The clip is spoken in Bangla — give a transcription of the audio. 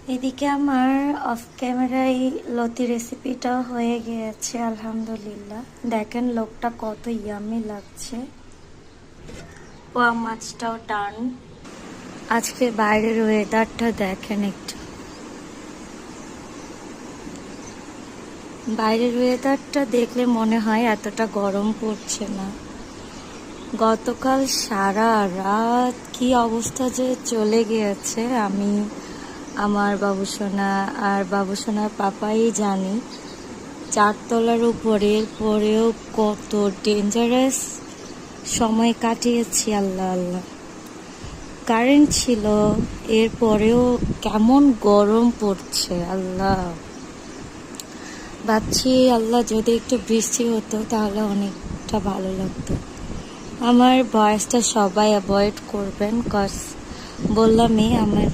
এদিকে আমার অফ ক্যামেরায় লতি রেসিপিটাও হয়ে গিয়েছে আলহামদুলিল্লাহ। দেখেন লোকটা কত ইয়ামি লাগছে। পোয়া মাছটাও টান। আজকে বাইরের ওয়েদারটা দেখেন একটু, বাইরের ওয়েদারটা দেখলে মনে হয় এতটা গরম পড়ছে না। গতকাল সারা রাত কি অবস্থা যে চলে গিয়েছে আমি, আমার বাবুসোনা আর বাবুসোনার পাপাই জানি। 4 তলার উপরের পরেও কত ডেঞ্জারাস সময় কাটিয়েছি। আল্লাহ আল্লাহ, কারেন্ট ছিল, এরপরেও কেমন গরম পড়ছে। আল্লাহ, ভাবছি আল্লাহ যদি একটু বৃষ্টি হতো তাহলে অনেকটা ভালো লাগতো। আমার ভয়েসটা সবাই অ্যাভয়েড করবেন, কজ বললামই আমার